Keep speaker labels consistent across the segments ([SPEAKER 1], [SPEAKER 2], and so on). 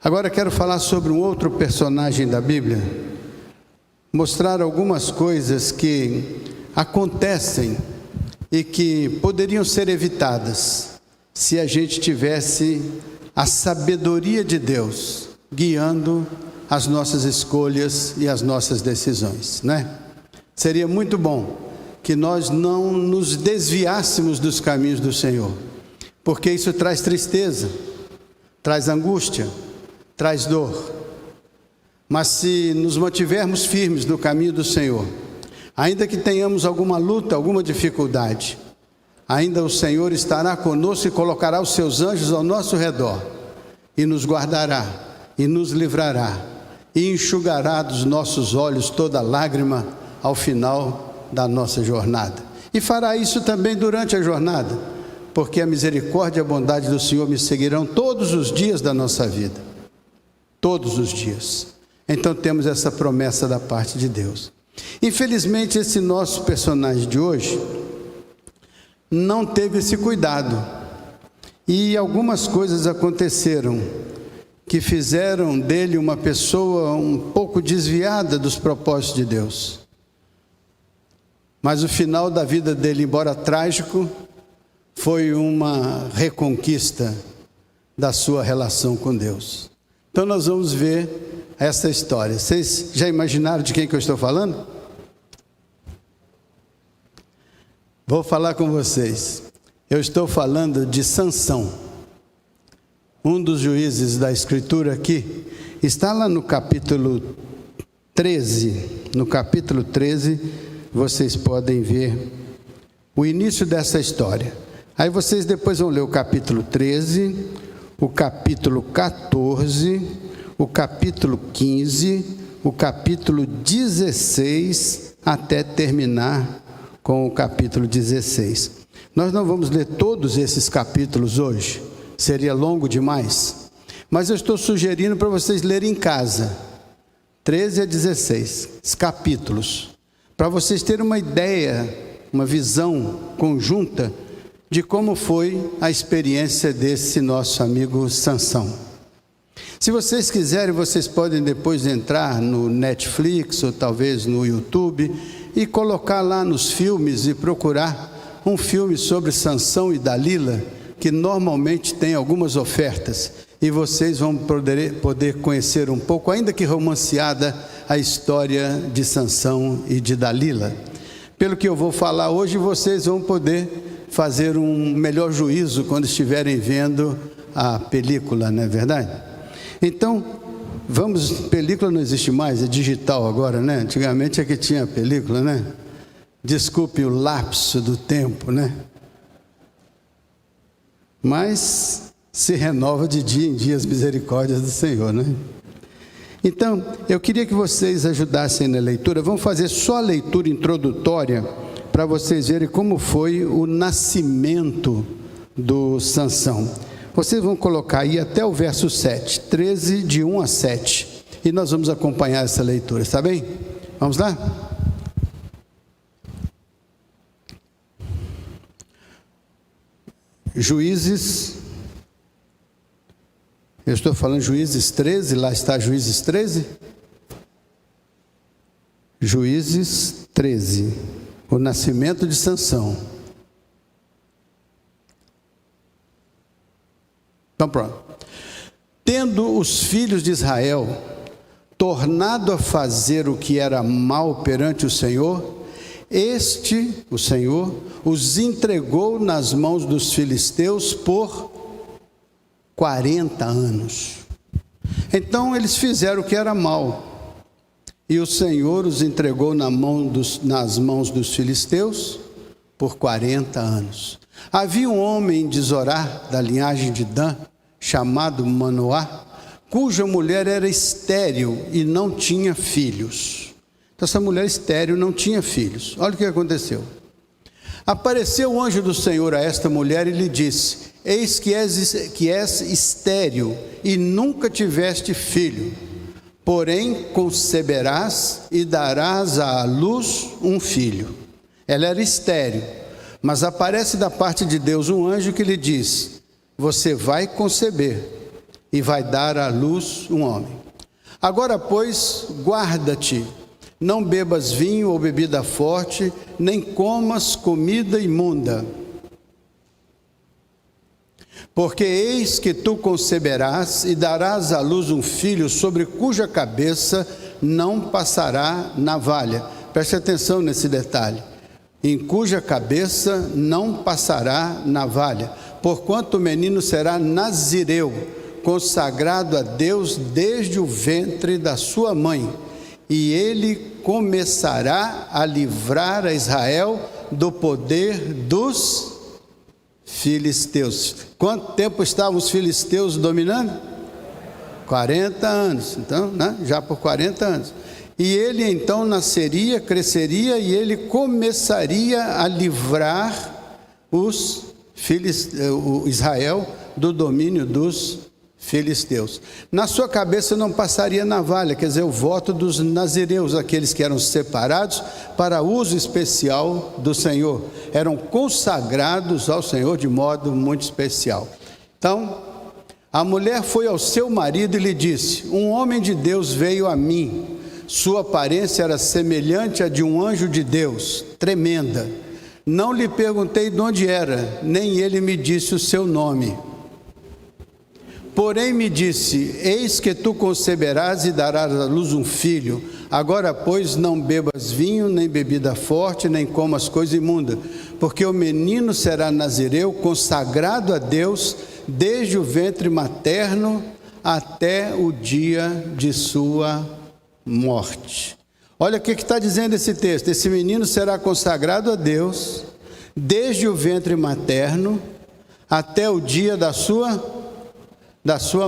[SPEAKER 1] Agora quero falar sobre um outro personagem da Bíblia, mostrar algumas coisas que acontecem e que poderiam ser evitadas se a gente tivesse a sabedoria de Deus guiando as nossas escolhas e as nossas decisões, não é? Seria muito bom que nós não nos desviássemos dos caminhos do Senhor, porque isso traz tristeza, traz angústia, traz dor. Mas se nos mantivermos firmes no caminho do Senhor, ainda que tenhamos alguma luta, alguma dificuldade, ainda o Senhor estará conosco e colocará os seus anjos ao nosso redor, e nos guardará, e nos livrará, e enxugará dos nossos olhos toda lágrima ao final da nossa jornada. E fará isso também durante a jornada, porque a misericórdia e a bondade do Senhor me seguirão todos os dias da nossa vida. Todos os dias. Então temos essa promessa da parte de Deus. Infelizmente, esse nosso personagem de hoje não teve esse cuidado, e algumas coisas aconteceram que fizeram dele uma pessoa um pouco desviada dos propósitos de Deus. Mas o final da vida dele, embora trágico, foi uma reconquista da sua relação com Deus. Então nós vamos ver essa história. Vocês já imaginaram de quem que eu estou falando? Vou falar com vocês. Eu estou falando de Sansão, um dos juízes da Escritura aqui. Está lá no capítulo 13. No capítulo 13, vocês podem ver o início dessa história. Aí vocês depois vão ler o capítulo 13, o capítulo 14, o capítulo 15, o capítulo 16, até terminar com o capítulo 16. Nós não vamos ler todos esses capítulos hoje, seria longo demais, mas eu estou sugerindo para vocês lerem em casa, 13 a 16 capítulos, para vocês terem uma ideia, uma visão conjunta de como foi a experiência desse nosso amigo Sansão. Se vocês quiserem, vocês podem depois entrar no Netflix ou talvez no YouTube e colocar lá nos filmes e procurar um filme sobre Sansão e Dalila, que normalmente tem algumas ofertas, e vocês vão poder conhecer um pouco, ainda que romanceada, a história de Sansão e de Dalila. Pelo que eu vou falar hoje, vocês vão poder fazer um melhor juízo quando estiverem vendo a película, não é verdade? Então, película não existe mais, é digital agora, né? Antigamente é que tinha película, né? Desculpe o lapso do tempo, né? Mas se renova de dia em dia as misericórdias do Senhor, né? Então, eu queria que vocês ajudassem na leitura. Vamos fazer só a leitura introdutória para vocês verem como foi o nascimento do Sansão. Vocês vão colocar aí até o verso 7, 13 de 1 a 7, e nós vamos acompanhar essa leitura, está bem? Vamos lá? Juízes, eu estou falando Juízes 13, lá está Juízes 13? Juízes 13, o nascimento de Sansão. Então pronto. Tendo os filhos de Israel tornado a fazer o que era mal perante o Senhor, o Senhor, os entregou nas mãos dos filisteus por 40 anos. Então eles fizeram o que era mal, e o Senhor os entregou nas mãos dos filisteus por 40 anos. Havia um homem de Zorá, da linhagem de Dan, chamado Manoá, cuja mulher era estéril e não tinha filhos. Então essa mulher estéril não tinha filhos. Olha o que aconteceu. Apareceu o anjo do Senhor a esta mulher e lhe disse: eis que és estéril e nunca tiveste filho, porém conceberás e darás à luz um filho. Ela era estéril, mas aparece da parte de Deus um anjo que lhe diz: você vai conceber e vai dar à luz um homem. Agora, pois, guarda-te, não bebas vinho ou bebida forte, nem comas comida imunda. Porque eis que tu conceberás e darás à luz um filho, sobre cuja cabeça não passará navalha. Preste atenção nesse detalhe. Em cuja cabeça não passará navalha, porquanto o menino será nazireu, consagrado a Deus desde o ventre da sua mãe, e ele começará a livrar a Israel do poder dos filisteus. Quanto tempo estavam os filisteus dominando? 40 anos, então, já por 40 anos. E ele então nasceria, cresceria, e ele começaria a livrar o Israel do domínio dos filisteus. Na sua cabeça não passaria navalha, quer dizer, o voto dos nazireus, aqueles que eram separados para uso especial do Senhor, eram consagrados ao Senhor de modo muito especial. Então, a mulher foi ao seu marido e lhe disse: um homem de Deus veio a mim, sua aparência era semelhante à de um anjo de Deus, tremenda. Não lhe perguntei de onde era, nem ele me disse o seu nome. Porém me disse: eis que tu conceberás e darás à luz um filho. Agora, pois, não bebas vinho, nem bebida forte, nem comas coisa imunda, porque o menino será nazireu, consagrado a Deus, desde o ventre materno até o dia de sua morte. Olha o que está dizendo esse texto: esse menino será consagrado a Deus, desde o ventre materno até o dia da sua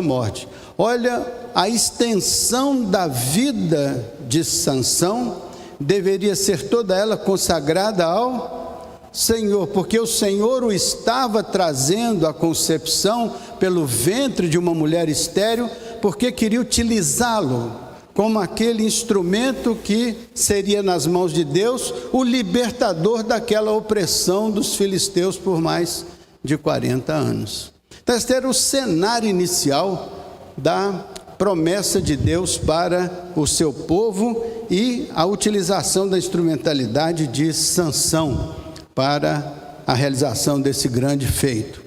[SPEAKER 1] morte. Olha, a extensão da vida de Sansão deveria ser toda ela consagrada ao Senhor, porque o Senhor o estava trazendo à concepção pelo ventre de uma mulher estéril, porque queria utilizá-lo como aquele instrumento que seria nas mãos de Deus o libertador daquela opressão dos filisteus por mais de 40 anos. Então, este era o cenário inicial da promessa de Deus para o seu povo e a utilização da instrumentalidade de Sansão para a realização desse grande feito.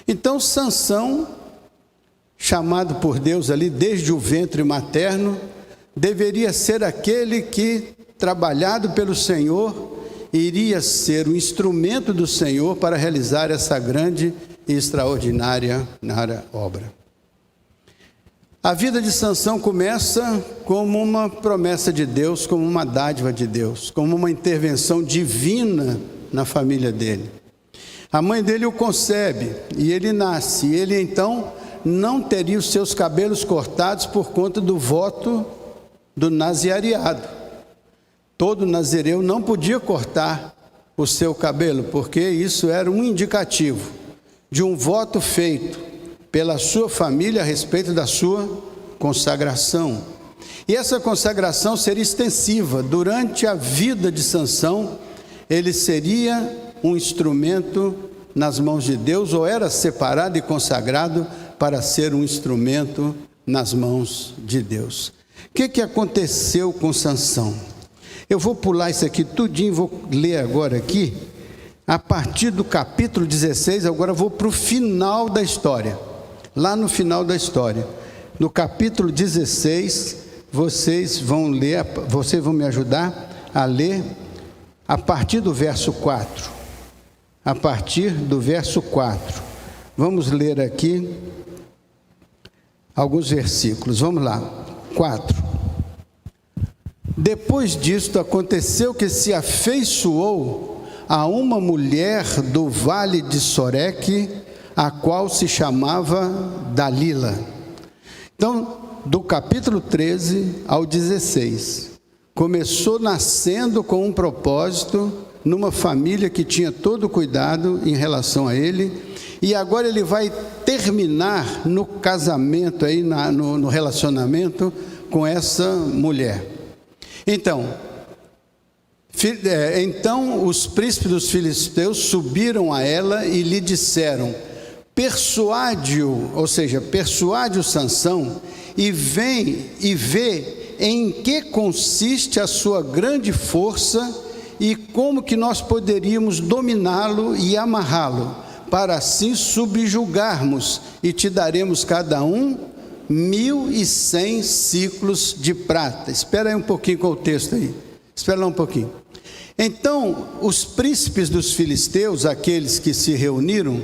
[SPEAKER 1] Então, Sansão, chamado por Deus ali desde o ventre materno, deveria ser aquele que, trabalhado pelo Senhor, iria ser o instrumento do Senhor para realizar essa grande e extraordinária obra. A vida de Sansão começa como uma promessa de Deus, como uma dádiva de Deus, como uma intervenção divina na família dele. A mãe dele o concebe e ele nasce, e ele então não teria os seus cabelos cortados por conta do voto do naziariado. Todo nazireu não podia cortar o seu cabelo, porque isso era um indicativo de um voto feito pela sua família a respeito da sua consagração. E essa consagração seria extensiva. Durante a vida de Sansão, ele seria um instrumento nas mãos de Deus, ou era separado e consagrado para ser um instrumento nas mãos de Deus. O que aconteceu com Sansão? Eu vou pular isso aqui tudinho, vou ler agora aqui, a partir do capítulo 16, agora vou para o final da história. Lá no final da história, no capítulo 16, vocês vão me ajudar a ler a partir do verso 4. A partir do verso 4. Vamos ler aqui alguns versículos. Vamos lá. 4. Depois disto, aconteceu que se afeiçoou a uma mulher do vale de Soreque, a qual se chamava Dalila. Então, do capítulo 13 ao 16, começou nascendo com um propósito, numa família que tinha todo cuidado em relação a ele, e agora ele vai terminar no casamento, aí, no relacionamento com essa mulher. Então, os príncipes dos filisteus subiram a ela e lhe disseram: persuade-o, ou seja, persuade o Sansão e vê em que consiste a sua grande força e como que nós poderíamos dominá-lo e amarrá-lo, para assim subjugarmos, e te daremos cada um 1.100 ciclos de prata. Espera aí um pouquinho com o texto aí, espera lá um pouquinho. Então, os príncipes dos filisteus, aqueles que se reuniram,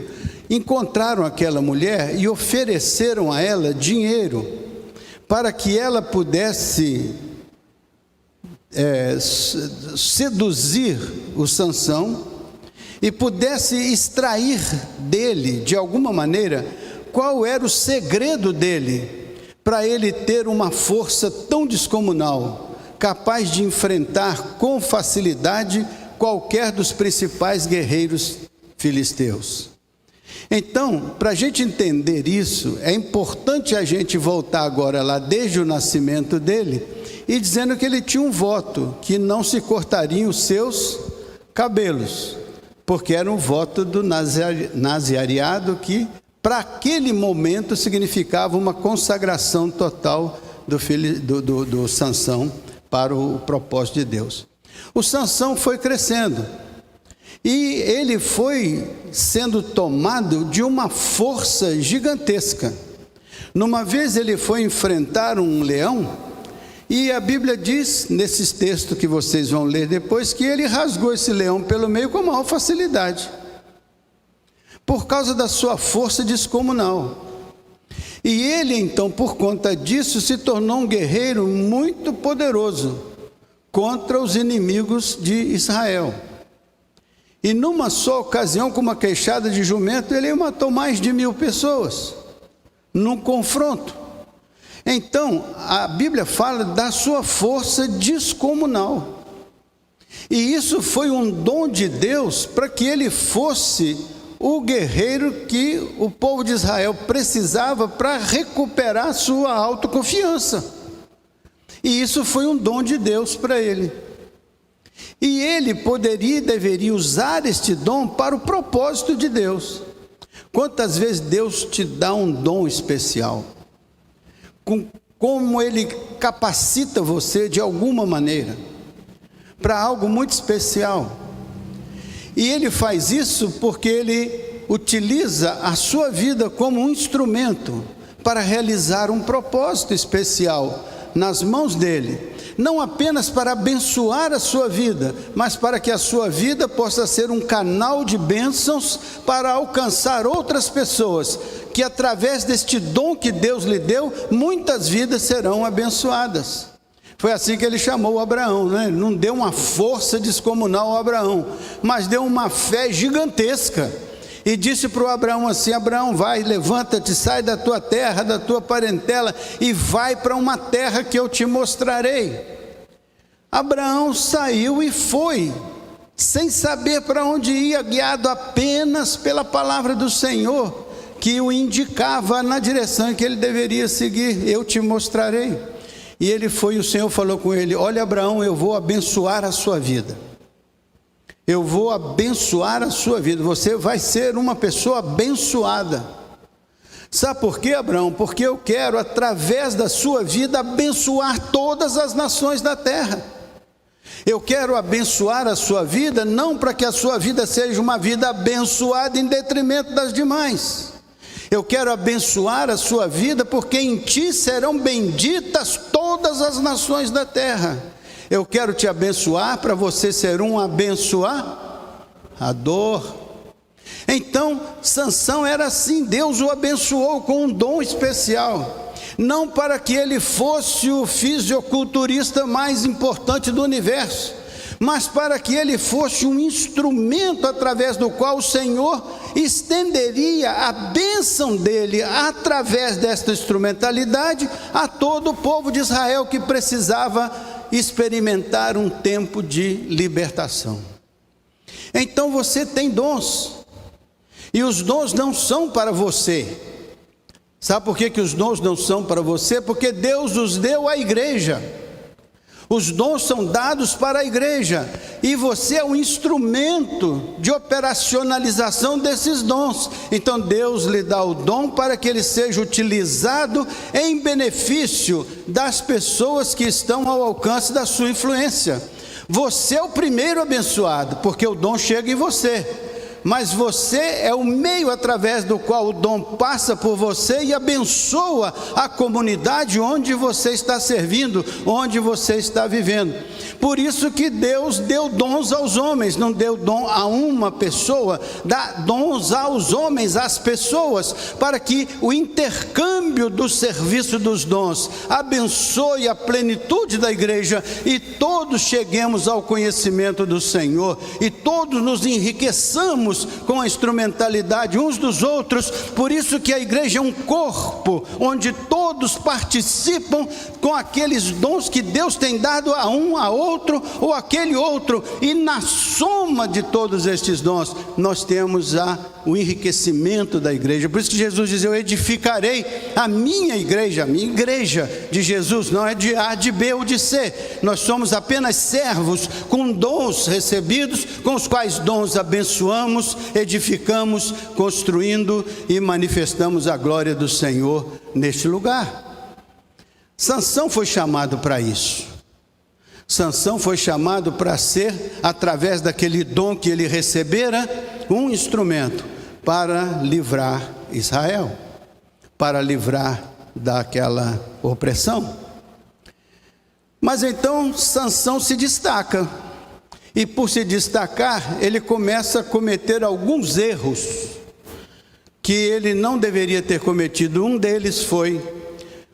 [SPEAKER 1] encontraram aquela mulher e ofereceram a ela dinheiro, para que ela pudesse seduzir o Sansão e pudesse extrair dele, de alguma maneira, qual era o segredo dele, para ele ter uma força tão descomunal, capaz de enfrentar com facilidade qualquer dos principais guerreiros filisteus. Então, para a gente entender isso, é importante a gente voltar agora lá desde o nascimento dele, e dizendo que ele tinha um voto, que não se cortariam os seus cabelos, porque era um voto do naziariado, que para aquele momento significava uma consagração total do Sansão para o propósito de Deus. O Sansão foi crescendo, e ele foi sendo tomado de uma força gigantesca. Numa vez ele foi enfrentar um leão, e a Bíblia diz, nesses textos que vocês vão ler depois, que ele rasgou esse leão pelo meio com a maior facilidade, por causa da sua força descomunal. E ele então, por conta disso, se tornou um guerreiro muito poderoso contra os inimigos de Israel. E numa só ocasião, com uma queixada de jumento, ele matou mais de 1.000 pessoas, num confronto. Então, a Bíblia fala da sua força descomunal. E isso foi um dom de Deus para que ele fosse o guerreiro que o povo de Israel precisava para recuperar sua autoconfiança. E isso foi um dom de Deus para ele. E ele poderia e deveria usar este dom para o propósito de Deus. Quantas vezes Deus te dá um dom especial? Como ele capacita você de alguma maneira para algo muito especial. E ele faz isso porque ele utiliza a sua vida como um instrumento para realizar um propósito especial nas mãos dele. Não apenas para abençoar a sua vida, mas para que a sua vida possa ser um canal de bênçãos para alcançar outras pessoas, que através deste dom que Deus lhe deu, muitas vidas serão abençoadas. Foi assim que ele chamou Abraão, né? Ele não deu uma força descomunal a Abraão, mas deu uma fé gigantesca. E disse para o Abraão assim: Abraão, vai, levanta-te, sai da tua terra, da tua parentela, e vai para uma terra que eu te mostrarei. Abraão saiu e foi, sem saber para onde ia, guiado apenas pela palavra do Senhor, que o indicava na direção que ele deveria seguir. Eu te mostrarei. E ele foi, e o Senhor falou com ele: olha, Abraão, eu vou abençoar a sua vida. Eu vou abençoar a sua vida, você vai ser uma pessoa abençoada. Sabe por quê, Abraão? Porque eu quero, através da sua vida, abençoar todas as nações da terra. Eu quero abençoar a sua vida, não para que a sua vida seja uma vida abençoada em detrimento das demais. Eu quero abençoar a sua vida, porque em ti serão benditas todas as nações da terra. Eu quero te abençoar para você ser um abençoador. Então, Sansão era assim, Deus o abençoou com um dom especial. Não para que ele fosse o fisiculturista mais importante do universo, mas para que ele fosse um instrumento através do qual o Senhor estenderia a bênção dele, através desta instrumentalidade, a todo o povo de Israel que precisava experimentar um tempo de libertação. Então você tem dons, e os dons não são para você. Sabe por que os dons não são para você? Porque Deus os deu à igreja. Os dons são dados para a igreja e você é o instrumento de operacionalização desses dons. Então Deus lhe dá o dom para que ele seja utilizado em benefício das pessoas que estão ao alcance da sua influência. Você é o primeiro abençoado, porque o dom chega em você. Mas você é o meio através do qual o dom passa por você e abençoa a comunidade onde você está servindo, onde você está vivendo. Por isso que Deus deu dons aos homens, não deu dom a uma pessoa, dá dons aos homens, às pessoas, para que o intercâmbio do serviço dos dons abençoe a plenitude da igreja e todos cheguemos ao conhecimento do Senhor e todos nos enriqueçamos com a instrumentalidade uns dos outros. Por isso que a igreja é um corpo, onde todos participam com aqueles dons que Deus tem dado a um, a outro, ou aquele outro, e na soma de todos estes dons, nós temos o enriquecimento da igreja. Por isso que Jesus diz: eu edificarei a minha igreja de Jesus, não é de A, de B ou de C. Nós somos apenas servos com dons recebidos, com os quais dons abençoamos, edificamos, construindo e manifestamos a glória do Senhor neste lugar. Sansão foi chamado para isso. Sansão foi chamado para ser, através daquele dom que ele recebera, um instrumento para livrar Israel, para livrar daquela opressão. Mas então Sansão se destaca. E por se destacar, ele começa a cometer alguns erros que ele não deveria ter cometido. Um deles foi,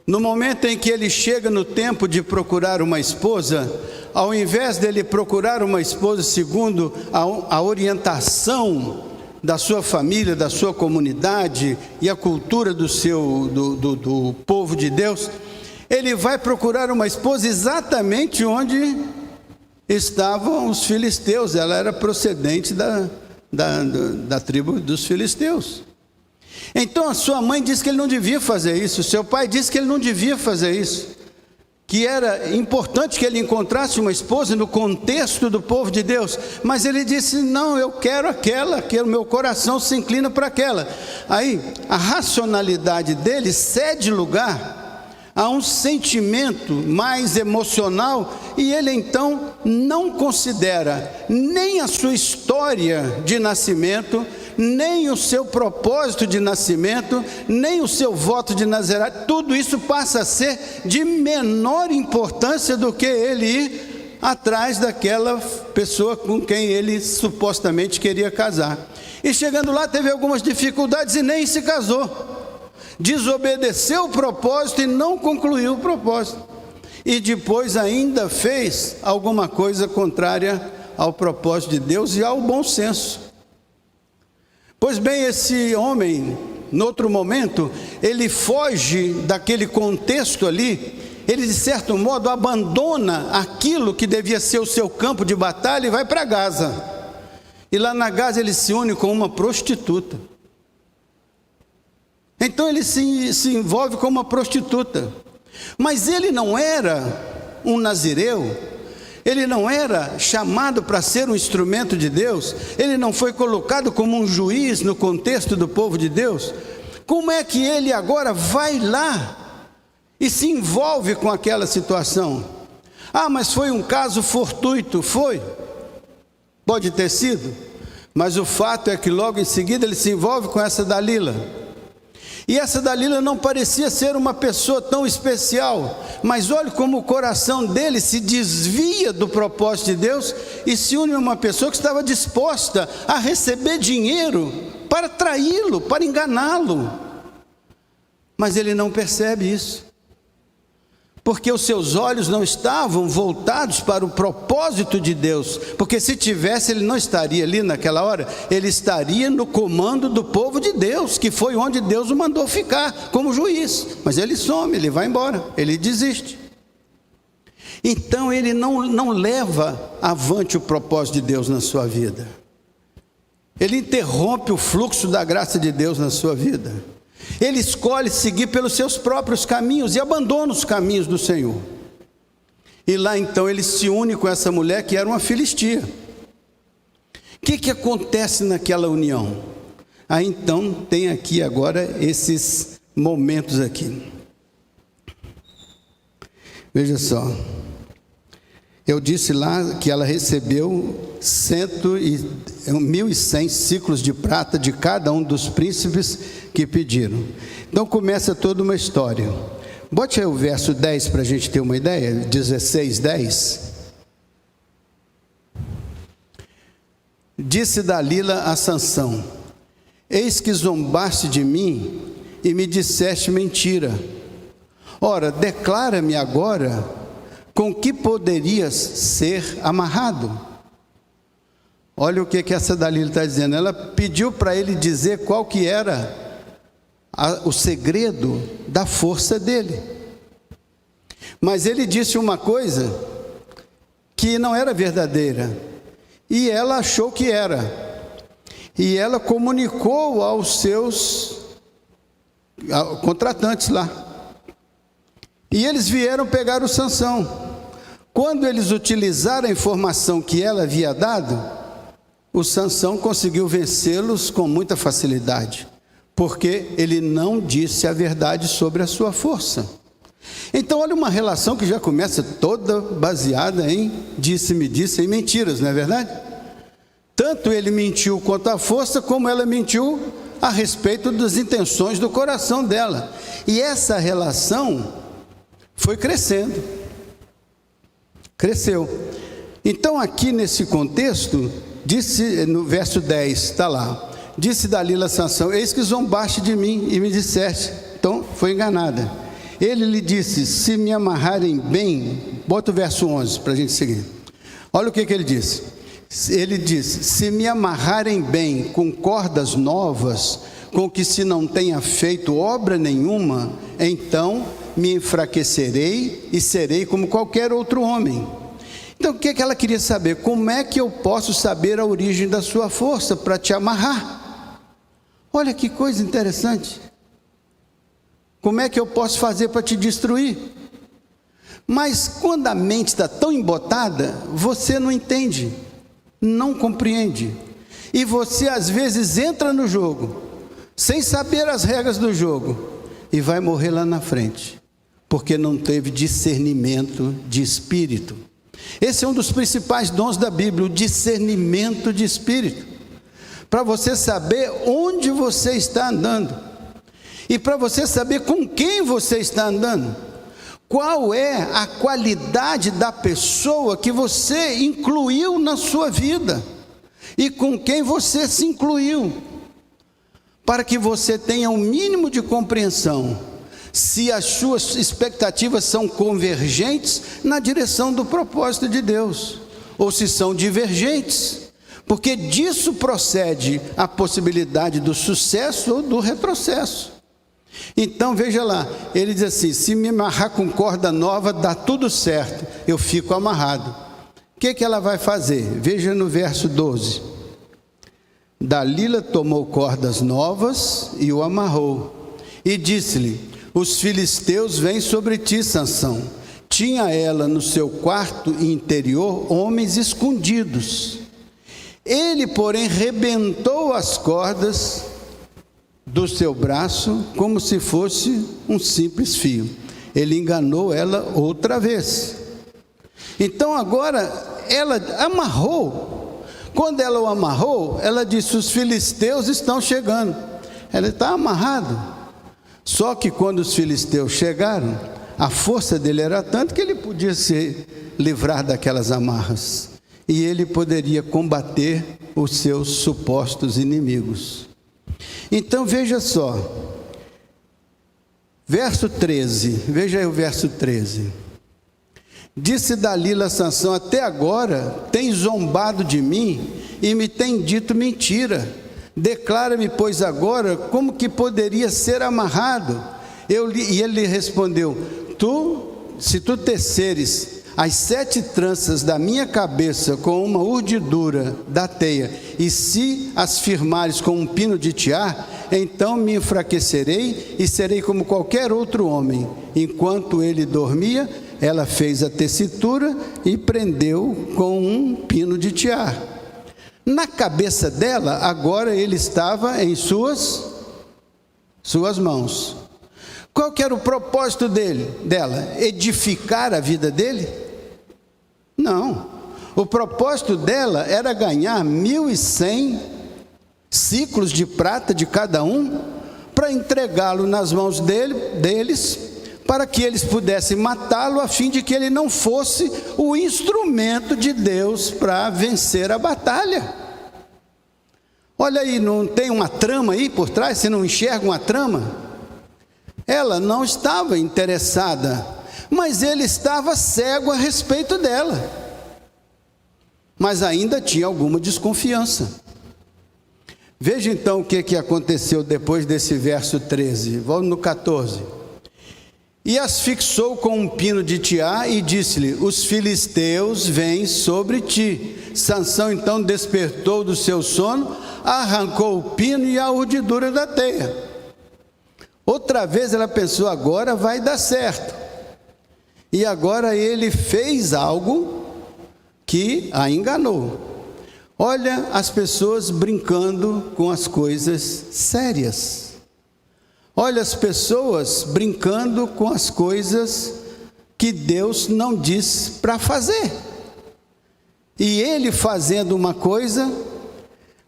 [SPEAKER 1] no momento em que ele chega no tempo de procurar uma esposa, ao invés dele procurar uma esposa segundo a orientação da sua família, da sua comunidade e a cultura do povo de Deus, ele vai procurar uma esposa exatamente onde estavam os filisteus. Ela era procedente da tribo dos filisteus. Então a sua mãe disse que ele não devia fazer isso, seu pai disse que ele não devia fazer isso, que era importante que ele encontrasse uma esposa no contexto do povo de Deus, mas ele disse: não, eu quero aquela, que o meu coração se inclina para aquela. Aí a racionalidade dele cede lugar a um sentimento mais emocional, e ele então não considera nem a sua história de nascimento, nem o seu propósito de nascimento, nem o seu voto de Nazirado. Tudo isso passa a ser de menor importância do que ele ir atrás daquela pessoa com quem ele supostamente queria casar. E chegando lá teve algumas dificuldades e nem se casou. Desobedeceu o propósito e não concluiu o propósito. E depois ainda fez alguma coisa contrária ao propósito de Deus e ao bom senso. Pois bem, esse homem, no outro momento, ele foge daquele contexto ali, ele de certo modo abandona aquilo que devia ser o seu campo de batalha e vai para Gaza. E lá na Gaza ele se une com uma prostituta. Então ele se envolve com uma prostituta. Mas ele não era um nazireu, ele não era chamado para ser um instrumento de Deus, ele não foi colocado como um juiz no contexto do povo de Deus. Como é que ele agora vai lá e se envolve com aquela situação? Ah, mas foi um caso fortuito. Foi, pode ter sido, mas o fato é que logo em seguida ele se envolve com essa Dalila. E essa Dalila não parecia ser uma pessoa tão especial, mas olhe como o coração dele se desvia do propósito de Deus e se une a uma pessoa que estava disposta a receber dinheiro para traí-lo, para enganá-lo. Mas ele não percebe isso, porque os seus olhos não estavam voltados para o propósito de Deus, porque se tivesse ele não estaria ali naquela hora, ele estaria no comando do povo de Deus, que foi onde Deus o mandou ficar como juiz. Mas ele some, ele vai embora, ele desiste. Então ele não leva avante o propósito de Deus na sua vida, ele interrompe o fluxo da graça de Deus na sua vida. Ele escolhe seguir pelos seus próprios caminhos e abandona os caminhos do Senhor. E lá então ele se une com essa mulher que era uma filistia. O que acontece naquela união? Aí então tem aqui agora esses momentos aqui. Veja só. Eu disse lá que ela recebeu 1.100 ciclos de prata de cada um dos príncipes que pediram. Então começa toda uma história. Bote aí o verso 10 para a gente ter uma ideia, 16:10. Disse Dalila a Sansão: eis que zombaste de mim e me disseste mentira. Ora, declara-me agora com que poderias ser amarrado. Olha o que essa Dalila está dizendo. Ela pediu para ele dizer qual que era o segredo da força dele. Mas ele disse uma coisa que não era verdadeira. E ela achou que era. E ela comunicou aos seus contratantes lá. E eles vieram pegar o Sansão. Quando eles utilizaram a informação que ela havia dado, o Sansão conseguiu vencê-los com muita facilidade, porque ele não disse a verdade sobre a sua força. Então olha uma relação que já começa toda baseada em disse-me disse, em mentiras, não é verdade? Tanto ele mentiu quanto a força, como ela mentiu a respeito das intenções do coração dela. E essa relação foi crescendo. Cresceu. Então aqui nesse contexto, disse no verso 10, está lá. Disse Dalila a Sansão: eis que zombaste de mim e me disseste. Então foi enganada. Ele lhe disse: se me amarrarem bem, bota o verso 11 para a gente seguir. Olha o que ele disse. Ele disse: se me amarrarem bem com cordas novas, com que se não tenha feito obra nenhuma, então me enfraquecerei e serei como qualquer outro homem. Então o que ela queria saber? Como é que eu posso saber a origem da sua força para te amarrar? Olha que coisa interessante. Como é que eu posso fazer para te destruir? Mas quando a mente está tão embotada, você não entende, não compreende. E você às vezes entra no jogo, sem saber as regras do jogo, e vai morrer lá na frente, porque não teve discernimento de espírito. Esse é um dos principais dons da Bíblia, o discernimento de espírito, para você saber onde você está andando, e para você saber com quem você está andando, qual é a qualidade da pessoa que você incluiu na sua vida, e com quem você se incluiu, para que você tenha um mínimo de compreensão, se as suas expectativas são convergentes na direção do propósito de Deus, ou se são divergentes, porque disso procede a possibilidade do sucesso ou do retrocesso. Então veja lá, ele diz assim: se me amarrar com corda nova, dá tudo certo, eu fico amarrado. O que ela vai fazer? Veja no verso 12. Dalila tomou cordas novas e o amarrou, e disse-lhe: os filisteus vêm sobre ti, Sansão. Tinha ela no seu quarto interior homens escondidos. Ele, porém, rebentou as cordas do seu braço como se fosse um simples fio. Ele enganou ela outra vez. Então agora ela amarrou. Quando ela o amarrou, ela disse: os filisteus estão chegando. Ela está amarrado. Só que quando os filisteus chegaram, a força dele era tanta que ele podia se livrar daquelas amarras, e ele poderia combater os seus supostos inimigos. Então veja só, verso 13, veja aí o verso 13. Disse Dalila a Sansão: até agora tem zombado de mim e me tem dito mentira. Declara-me, pois, agora como que poderia ser amarrado. E ele respondeu: se tu teceres as 7 tranças da minha cabeça com uma urdidura da teia, e se as firmares com um pino de tiar, então me enfraquecerei e serei como qualquer outro homem. Enquanto ele dormia, ela fez a tessitura e prendeu com um pino de tiar. Na cabeça dela, agora ele estava em suas mãos. Qual que era o propósito dela? Edificar a vida dele? Não. O propósito dela era ganhar 1.100 ciclos de prata de cada um, para entregá-lo nas mãos deles, para que eles pudessem matá-lo, a fim de que ele não fosse o instrumento de Deus para vencer a batalha. Olha aí, não tem uma trama aí por trás? Você não enxerga uma trama? Ela não estava interessada, mas ele estava cego a respeito dela. Mas ainda tinha alguma desconfiança. Veja então o que aconteceu depois desse verso 13. Vamos no 14. E as fixou com um pino de tiar e disse-lhe: os filisteus vêm sobre ti. Sansão então despertou do seu sono, arrancou o pino e a urdidura da teia. Outra vez ela pensou: agora vai dar certo. E agora ele fez algo que a enganou. Olha as pessoas brincando com as coisas sérias. Olha as pessoas brincando com as coisas que Deus não disse para fazer. E ele fazendo uma coisa,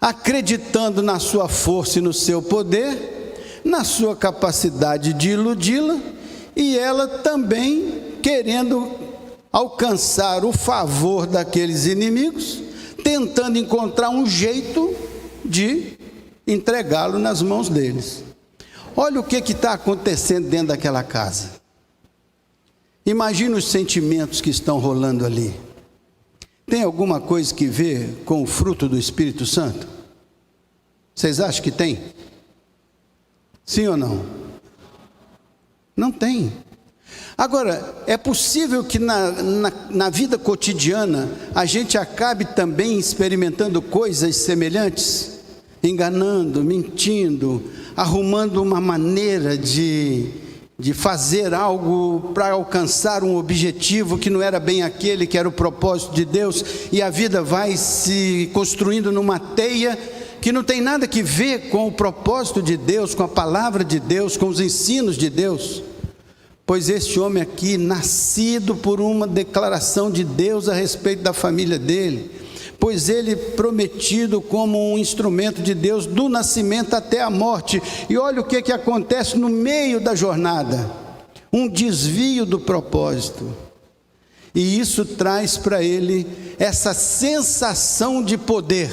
[SPEAKER 1] acreditando na sua força e no seu poder, na sua capacidade de iludi-la, e ela também querendo alcançar o favor daqueles inimigos, tentando encontrar um jeito de entregá-lo nas mãos deles. Olha o que está acontecendo dentro daquela casa. Imagina os sentimentos que estão rolando ali. Tem alguma coisa que ver com o fruto do Espírito Santo? Vocês acham que tem? Sim ou não? Não tem. Agora, é possível que na vida cotidiana a gente acabe também experimentando coisas semelhantes, enganando, mentindo, arrumando uma maneira de fazer algo para alcançar um objetivo que não era bem aquele que era o propósito de Deus, e a vida vai se construindo numa teia que não tem nada que ver com o propósito de Deus, com a palavra de Deus, com os ensinos de Deus. Pois este homem aqui, nascido por uma declaração de Deus a respeito da família dele, pois ele prometido como um instrumento de Deus do nascimento até a morte, e olha o que acontece no meio da jornada, um desvio do propósito, e isso traz para ele essa sensação de poder.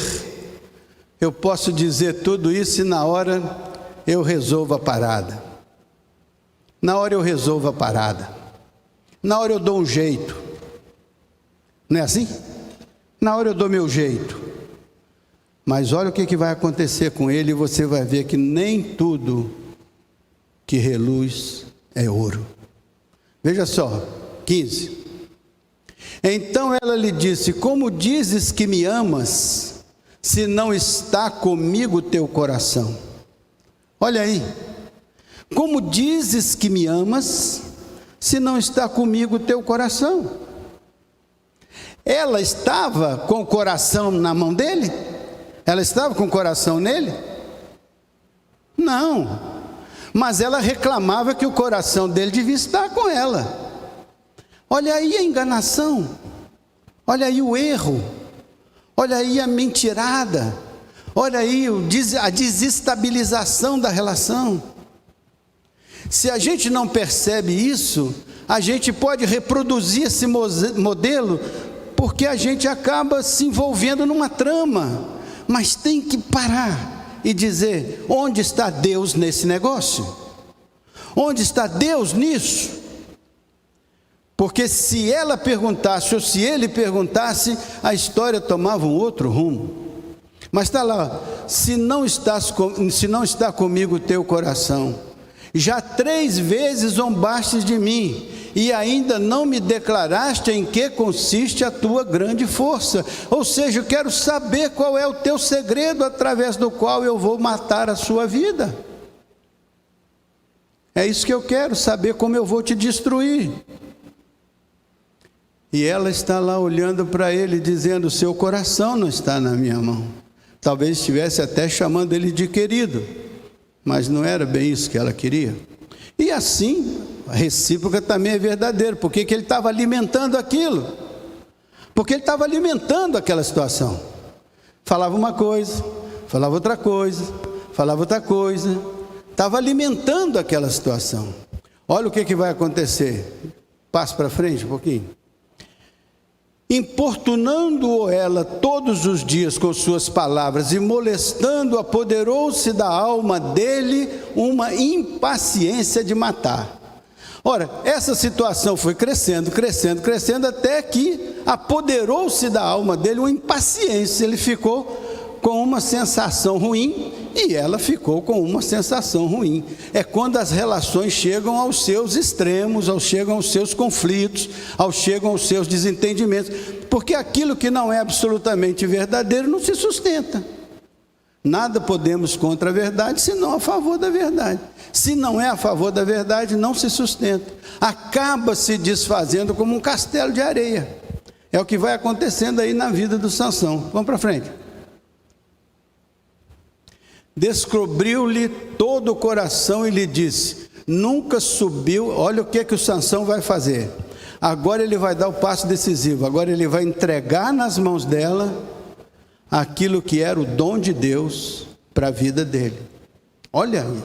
[SPEAKER 1] Eu posso dizer tudo isso e na hora eu resolvo a parada. Na hora eu resolvo a parada. Na hora eu dou um jeito. Não é assim? Na hora eu dou meu jeito. Mas olha o que vai acontecer com ele, e você vai ver que nem tudo que reluz é ouro. Veja só, 15. Então ela lhe disse: como dizes que me amas, se não está comigo o teu coração? Olha aí. Como dizes que me amas, se não está comigo o teu coração? Ela estava com o coração na mão dele? Ela estava com o coração nele? Não. Mas ela reclamava que o coração dele devia estar com ela. Olha aí a enganação. Olha aí o erro. Olha aí a mentirada. Olha aí a desestabilização da relação. Se a gente não percebe isso, a gente pode reproduzir esse modelo, porque a gente acaba se envolvendo numa trama, mas tem que parar e dizer: onde está Deus nesse negócio? Onde está Deus nisso? Porque se ela perguntasse, ou se ele perguntasse, a história tomava um outro rumo. Mas está lá: se não está comigo o teu coração, já 3 vezes zombaste de mim, e ainda não me declaraste em que consiste a tua grande força. Ou seja, eu quero saber qual é o teu segredo através do qual eu vou matar a sua vida. É isso que eu quero saber, como eu vou te destruir. E ela está lá olhando para ele, dizendo: seu coração não está na minha mão. Talvez estivesse até chamando ele de querido, mas não era bem isso que ela queria. E assim, a recíproca também é verdadeira, porque que ele estava alimentando aquilo, porque ele estava alimentando aquela situação. Falava uma coisa, falava outra coisa, falava outra coisa, estava alimentando aquela situação. Olha o que vai acontecer. Passo para frente um pouquinho. Importunando-o ela todos os dias com suas palavras e molestando-o, apoderou-se da alma dele uma impaciência de matar. Ora, essa situação foi crescendo, crescendo, crescendo, até que apoderou-se da alma dele uma impaciência. Ele ficou com uma sensação ruim e ela ficou com uma sensação ruim. É quando as relações chegam aos seus extremos, chegam aos seus conflitos, chegam aos seus desentendimentos, porque aquilo que não é absolutamente verdadeiro não se sustenta. Nada podemos contra a verdade, senão a favor da verdade. Se não é a favor da verdade, não se sustenta. Acaba se desfazendo como um castelo de areia. É o que vai acontecendo aí na vida do Sansão. Vamos para frente. Descobriu-lhe todo o coração e lhe disse: nunca subiu. Olha o que o Sansão vai fazer. Agora ele vai dar o passo decisivo. Agora ele vai entregar nas mãos dela aquilo que era o dom de Deus para a vida dele. Olha aí.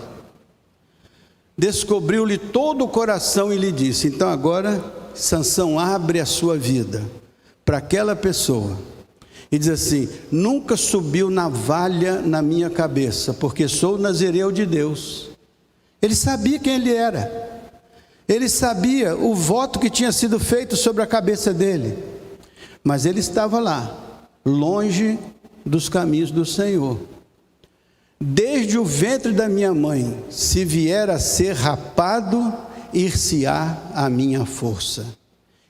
[SPEAKER 1] Descobriu-lhe todo o coração e lhe disse. Então agora Sansão abre a sua vida para aquela pessoa e diz assim: nunca subiu navalha na minha cabeça, porque sou nazireu de Deus. Ele sabia quem ele era. Ele sabia o voto que tinha sido feito sobre a cabeça dele. Mas ele estava lá, longe dos caminhos do Senhor. Desde o ventre da minha mãe, se vier a ser rapado, ir-se-á a minha força.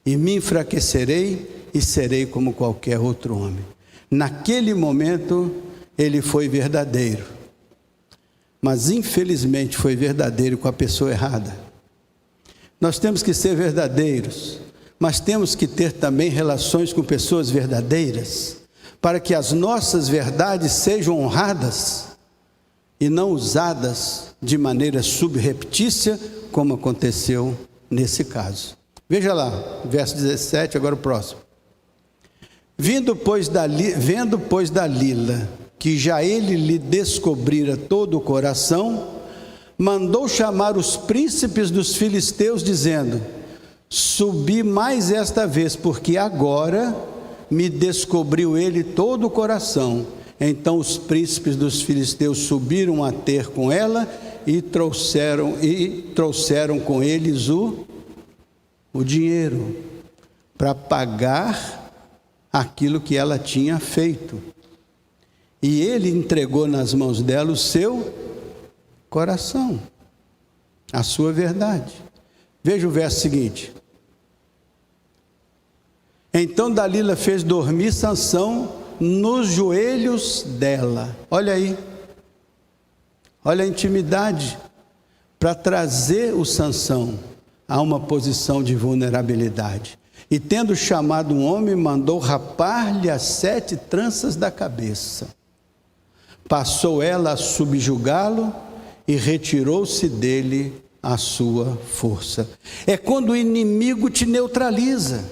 [SPEAKER 1] E me enfraquecerei e serei como qualquer outro homem. Naquele momento, ele foi verdadeiro. Mas infelizmente foi verdadeiro com a pessoa errada. Nós temos que ser verdadeiros, mas temos que ter também relações com pessoas verdadeiras, para que as nossas verdades sejam honradas e não usadas de maneira subreptícia, como aconteceu nesse caso. Veja lá, verso 17, agora o próximo. Vendo, pois, Dalila, que já ele lhe descobrira todo o coração, mandou chamar os príncipes dos filisteus, dizendo: subi mais esta vez, porque agora me descobriu ele todo o coração. Então os príncipes dos filisteus subiram a ter com ela e trouxeram com eles o dinheiro para pagar aquilo que ela tinha feito. E ele entregou nas mãos dela o seu coração, a sua verdade. Veja o verso seguinte. Então Dalila fez dormir Sansão nos joelhos dela. Olha aí, olha a intimidade, para trazer o Sansão a uma posição de vulnerabilidade. E tendo chamado um homem, mandou rapar-lhe as 7 tranças da cabeça. Passou ela a subjugá-lo e retirou-se dele a sua força. É quando o inimigo te neutraliza.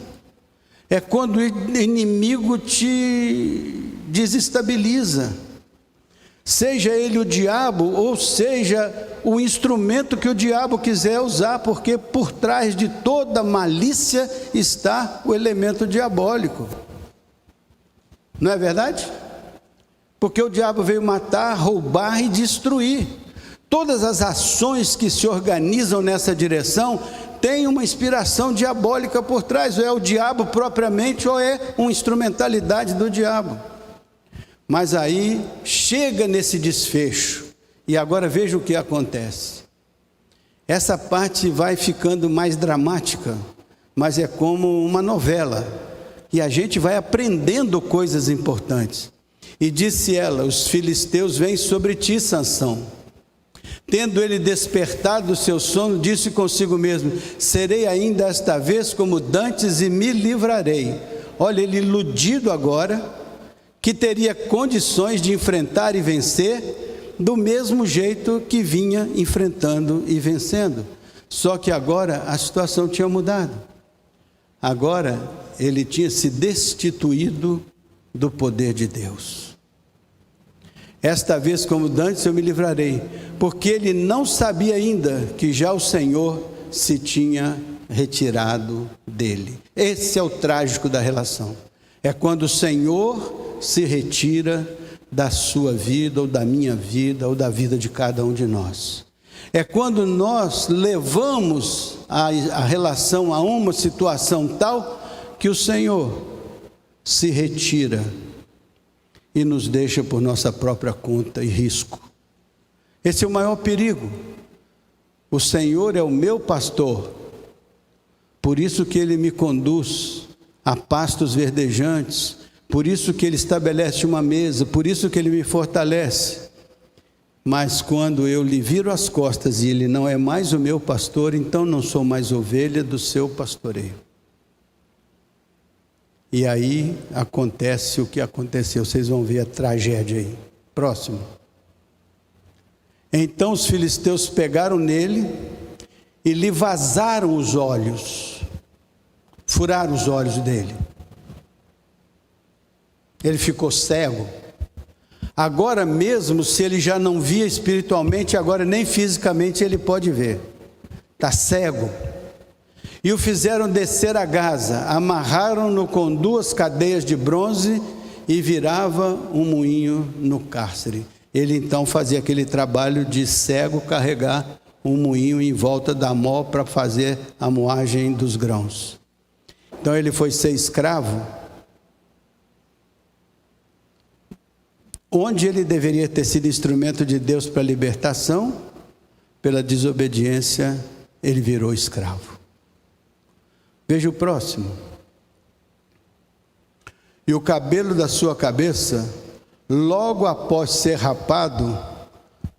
[SPEAKER 1] É quando o inimigo te desestabiliza. Seja ele o diabo, ou seja o instrumento que o diabo quiser usar, porque por trás de toda malícia está o elemento diabólico. Não é verdade? Porque o diabo veio matar, roubar e destruir. Todas as ações que se organizam nessa direção têm uma inspiração diabólica por trás. Ou é o diabo propriamente, ou é uma instrumentalidade do diabo. Mas aí chega nesse desfecho. E agora veja o que acontece. Essa parte vai ficando mais dramática, mas é como uma novela. E a gente vai aprendendo coisas importantes. E disse ela: os filisteus vêm sobre ti, Sansão. Tendo ele despertado do seu sono, disse consigo mesmo: serei ainda esta vez como dantes e me livrarei. Olha, ele iludido agora, que teria condições de enfrentar e vencer, do mesmo jeito que vinha enfrentando e vencendo. Só que agora a situação tinha mudado. Agora ele tinha se destituído do poder de Deus. Esta vez, como dantes, eu me livrarei, porque ele não sabia ainda que já o Senhor se tinha retirado dele. Esse é o trágico da relação. É quando o Senhor se retira da sua vida, ou da minha vida, ou da vida de cada um de nós. É quando nós levamos a relação a uma situação tal que o Senhor se retira e nos deixa por nossa própria conta e risco. Esse é o maior perigo. O Senhor é o meu pastor, por isso que Ele me conduz a pastos verdejantes, por isso que Ele estabelece uma mesa, por isso que Ele me fortalece. Mas quando eu lhe viro as costas e Ele não é mais o meu pastor, então não sou mais ovelha do seu pastoreio. E aí acontece o que aconteceu, vocês vão ver a tragédia aí. Próximo. Então os filisteus pegaram nele e lhe vazaram os olhos, furaram os olhos dele. Ele ficou cego. Agora mesmo, se ele já não via espiritualmente, agora nem fisicamente ele pode ver. Está cego. E o fizeram descer a Gaza, amarraram-no com 2 cadeias de bronze e virava um moinho no cárcere. Ele então fazia aquele trabalho de cego, carregar um moinho em volta da mó para fazer a moagem dos grãos. Então ele foi ser escravo, onde ele deveria ter sido instrumento de Deus para a libertação, pela desobediência, ele virou escravo. Veja o próximo. E o cabelo da sua cabeça, logo após ser rapado,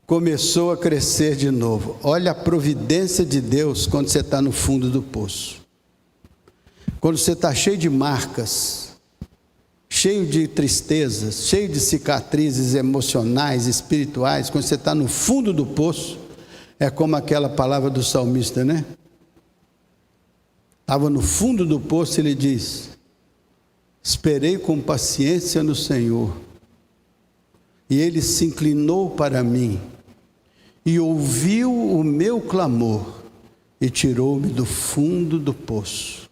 [SPEAKER 1] começou a crescer de novo. Olha a providência de Deus quando você está no fundo do poço. Quando você está cheio de marcas, cheio de tristezas, cheio de cicatrizes emocionais, espirituais, quando você está no fundo do poço, é como aquela palavra do salmista, né? Estava no fundo do poço, ele diz: esperei com paciência no Senhor, e Ele se inclinou para mim, e ouviu o meu clamor, e tirou-me do fundo do poço.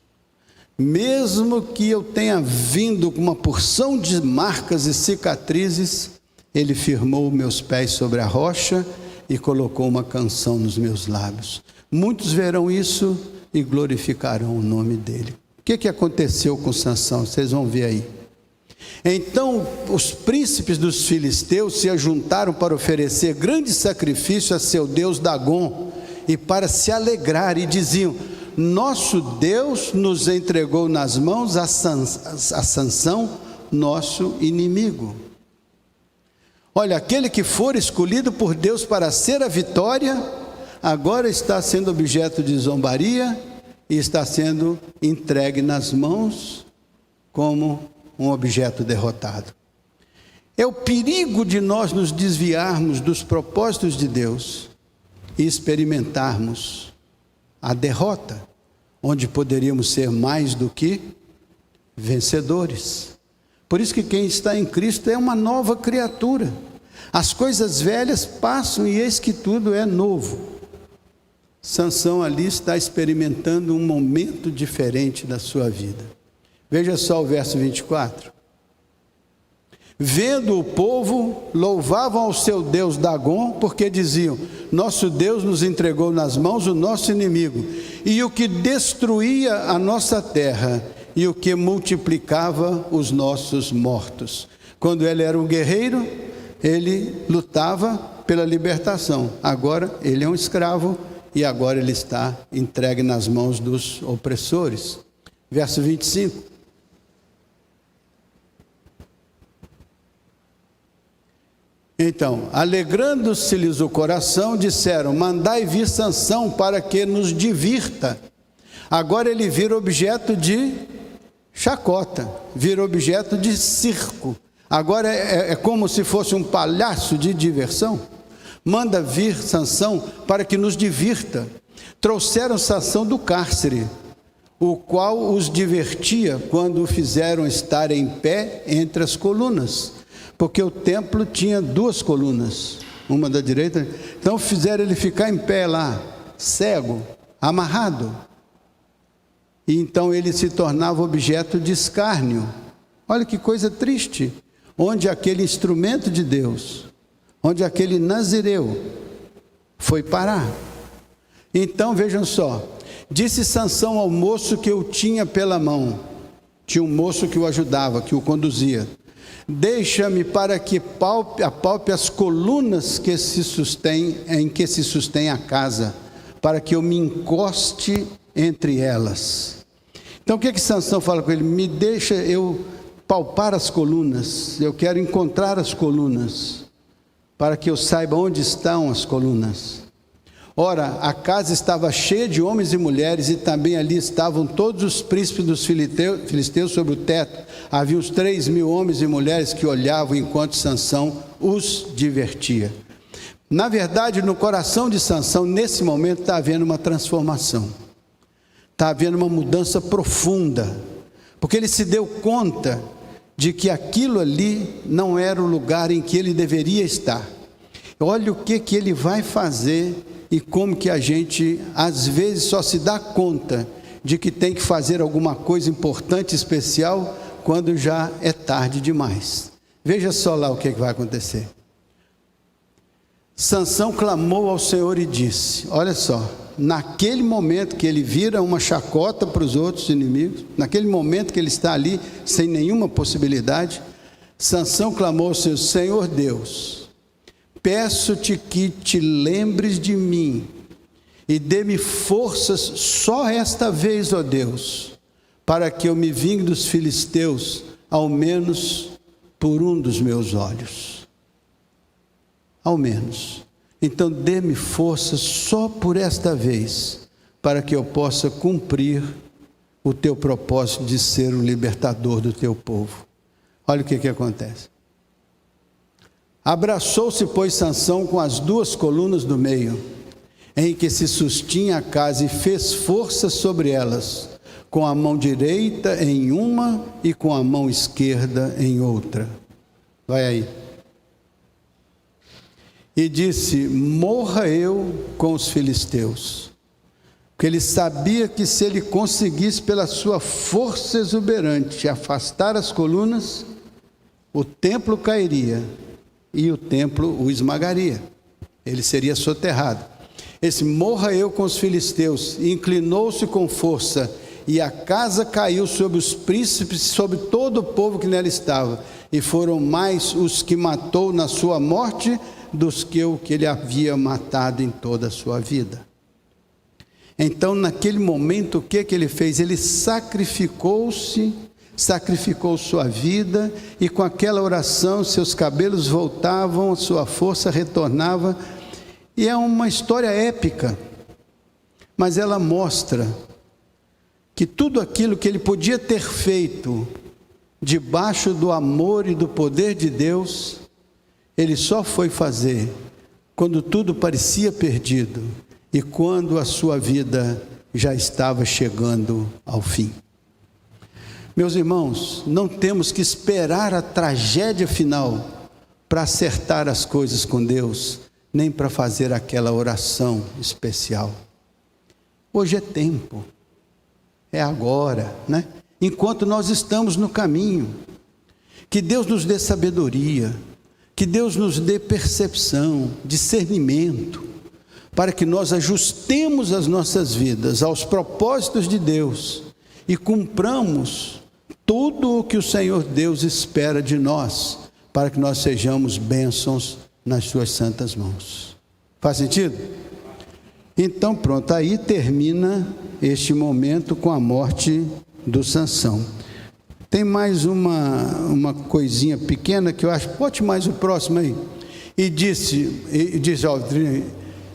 [SPEAKER 1] Mesmo que eu tenha vindo com uma porção de marcas e cicatrizes, Ele firmou meus pés sobre a rocha, e colocou uma canção nos meus lábios. Muitos verão isso e glorificarão o nome dele. O que aconteceu com Sansão? Vocês vão ver aí. Então os príncipes dos filisteus se ajuntaram para oferecer grande sacrifício a seu deus Dagom e para se alegrar, e diziam: nosso Deus nos entregou nas mãos a Sansão, nosso inimigo. Olha, aquele que for escolhido por Deus para ser a vitória, agora está sendo objeto de zombaria e está sendo entregue nas mãos como um objeto derrotado. É o perigo de nós nos desviarmos dos propósitos de Deus e experimentarmos a derrota, onde poderíamos ser mais do que vencedores. Por isso que quem está em Cristo é uma nova criatura. As coisas velhas passam e eis que tudo é novo. Sansão ali está experimentando um momento diferente da sua vida. Veja só o verso 24. Vendo o povo, louvavam ao seu deus Dagom, porque diziam: nosso Deus nos entregou nas mãos o nosso inimigo, e o que destruía a nossa terra, e o que multiplicava os nossos mortos. Quando ele era um guerreiro, ele lutava pela libertação. Agora ele é um escravo, e agora ele está entregue nas mãos dos opressores. Verso 25. Então, alegrando-se-lhes o coração, disseram: mandai vir Sansão para que nos divirta. Agora ele vira objeto de chacota, vira objeto de circo. Agora é como se fosse um palhaço de diversão. Manda vir Sansão para que nos divirta. Trouxeram Sansão do cárcere, o qual os divertia quando o fizeram estar em pé entre as colunas, porque o templo tinha 2 colunas, uma da direita. Então fizeram ele ficar em pé lá, cego, amarrado. E então ele se tornava objeto de escárnio. Olha que coisa triste, onde aquele instrumento de Deus, onde aquele nazireu foi parar. Então vejam só, disse Sansão ao moço que o tinha pela mão, tinha um moço que o ajudava, que o conduzia: deixa-me para que apalpe as colunas que se sustém, em que se sustém a casa, para que eu me encoste entre elas. Então o que Sansão fala com ele? Me deixa eu palpar as colunas, eu quero encontrar as colunas, para que eu saiba onde estão as colunas. Ora, a casa estava cheia de homens e mulheres, e também ali estavam todos os príncipes dos filisteus sobre o teto. Havia uns 3.000 homens e mulheres que olhavam enquanto Sansão os divertia. Na verdade, no coração de Sansão, nesse momento, está havendo uma transformação. Está havendo uma mudança profunda, porque ele se deu conta de que aquilo ali não era o lugar em que ele deveria estar. Olha o que ele vai fazer e como que a gente às vezes só se dá conta de que tem que fazer alguma coisa importante, especial, quando já é tarde demais. Veja só lá o que vai acontecer. Sansão clamou ao Senhor e disse, olha só, naquele momento que ele vira uma chacota para os outros inimigos, naquele momento que ele está ali sem nenhuma possibilidade, Sansão clamou ao Senhor: Senhor Deus, peço-te que te lembres de mim e dê-me forças só esta vez, ó Deus, para que eu me vingue dos filisteus, ao menos por um dos meus olhos. Ao menos. Então dê-me força só por esta vez, para que eu possa cumprir o teu propósito de ser o libertador do teu povo. Olha o que acontece. Abraçou-se, pois, Sansão com as 2 colunas do meio, em que se sustinha a casa, e fez força sobre elas, com a mão direita em uma e com a mão esquerda em outra. Vai aí. E disse: morra eu com os filisteus. Porque ele sabia que se ele conseguisse pela sua força exuberante afastar as colunas, o templo cairia e o templo o esmagaria. Ele seria soterrado. Esse morra eu com os filisteus. Inclinou-se com força, e a casa caiu sobre os príncipes, sobre todo o povo que nela estava. E foram mais os que matou na sua morte dos que o que ele havia matado em toda a sua vida. Então, naquele momento, o que ele fez? Ele sacrificou sua vida, e com aquela oração seus cabelos voltavam, sua força retornava. E é uma história épica, mas ela mostra que tudo aquilo que ele podia ter feito debaixo do amor e do poder de Deus, ele só foi fazer quando tudo parecia perdido e quando a sua vida já estava chegando ao fim. Meus irmãos, não temos que esperar a tragédia final para acertar as coisas com Deus, nem para fazer aquela oração especial. Hoje é tempo, é agora, né? Enquanto nós estamos no caminho, que Deus nos dê sabedoria, que Deus nos dê percepção, discernimento, para que nós ajustemos as nossas vidas aos propósitos de Deus e cumpramos tudo o que o Senhor Deus espera de nós, para que nós sejamos bênçãos nas suas santas mãos. Faz sentido? Então pronto, aí termina este momento com a morte do Sansão. Tem mais uma coisinha pequena que eu acho, bote mais o próximo aí. E disse ó,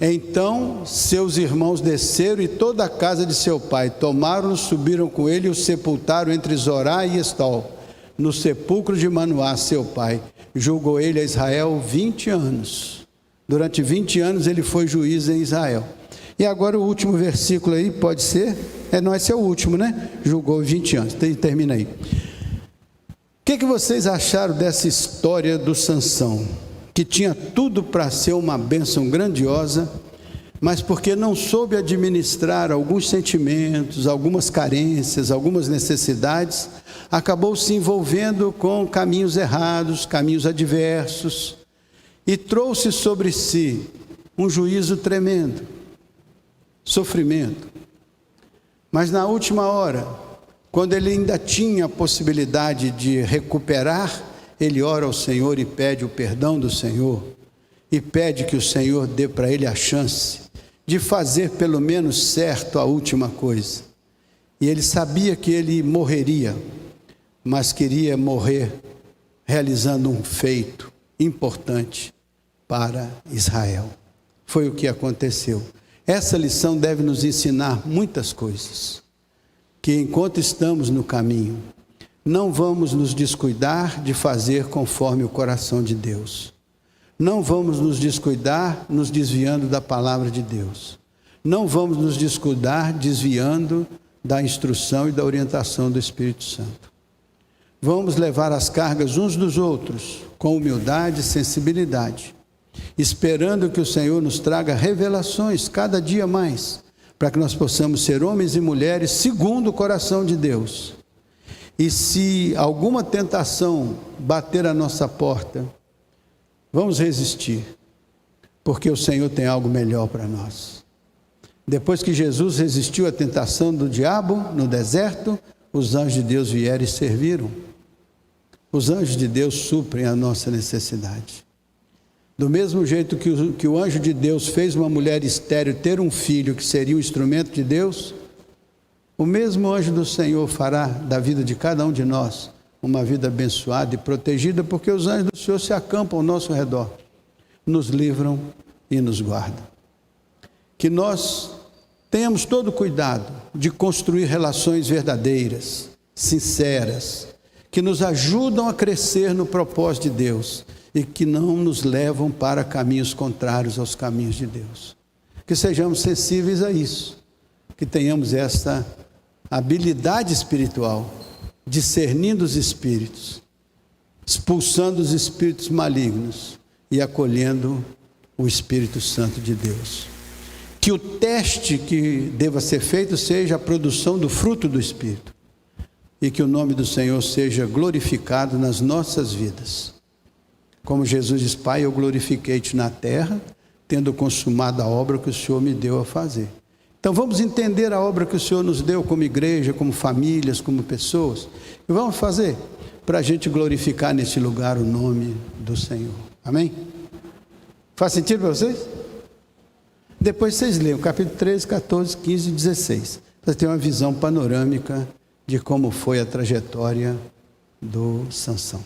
[SPEAKER 1] então seus irmãos desceram e toda a casa de seu pai, tomaram-no, subiram com ele e o sepultaram entre Zorá e Estol, no sepulcro de Manoá, seu pai. Julgou ele a Israel 20 anos. Durante 20 anos ele foi juiz em Israel. E agora o último versículo aí, pode ser? Não, esse é o último, né? Julgou 20 anos. Termina aí. O que vocês acharam dessa história do Sansão? Que tinha tudo para ser uma bênção grandiosa, mas porque não soube administrar alguns sentimentos, algumas carências, algumas necessidades, acabou se envolvendo com caminhos errados, caminhos adversos, e trouxe sobre si um juízo tremendo, sofrimento. Mas na última hora, quando ele ainda tinha a possibilidade de recuperar, ele ora ao Senhor e pede o perdão do Senhor, e pede que o Senhor dê para ele a chance de fazer pelo menos certo a última coisa. E ele sabia que ele morreria, mas queria morrer realizando um feito importante para Israel. Foi o que aconteceu. Essa lição deve nos ensinar muitas coisas, que enquanto estamos no caminho, não vamos nos descuidar de fazer conforme o coração de Deus. Não vamos nos descuidar nos desviando da palavra de Deus. Não vamos nos descuidar desviando da instrução e da orientação do Espírito Santo. Vamos levar as cargas uns dos outros com humildade e sensibilidade, esperando que o Senhor nos traga revelações cada dia mais, para que nós possamos ser homens e mulheres segundo o coração de Deus. E se alguma tentação bater a nossa porta, vamos resistir, porque o Senhor tem algo melhor para nós. Depois que Jesus resistiu à tentação do diabo no deserto, os anjos de Deus vieram e serviram. Os anjos de Deus suprem a nossa necessidade. Do mesmo jeito que o anjo de Deus fez uma mulher estéril ter um filho que seria um instrumento de Deus, o mesmo anjo do Senhor fará da vida de cada um de nós uma vida abençoada e protegida, porque os anjos do Senhor se acampam ao nosso redor, nos livram e nos guardam. Que nós tenhamos todo o cuidado de construir relações verdadeiras, sinceras, que nos ajudam a crescer no propósito de Deus e que não nos levam para caminhos contrários aos caminhos de Deus. Que sejamos sensíveis a isso, que tenhamos essa habilidade espiritual, discernindo os espíritos, expulsando os espíritos malignos e acolhendo o Espírito Santo de Deus. Que o teste que deva ser feito seja a produção do fruto do Espírito e que o nome do Senhor seja glorificado nas nossas vidas. Como Jesus diz: Pai, eu glorifiquei-te na terra, tendo consumado a obra que o Senhor me deu a fazer. Então vamos entender a obra que o Senhor nos deu como igreja, como famílias, como pessoas, e vamos fazer para a gente glorificar nesse lugar o nome do Senhor. Amém? Faz sentido para vocês? Depois vocês leiam capítulo 13, 14, 15 e 16. Você tem uma visão panorâmica de como foi a trajetória do Sansão.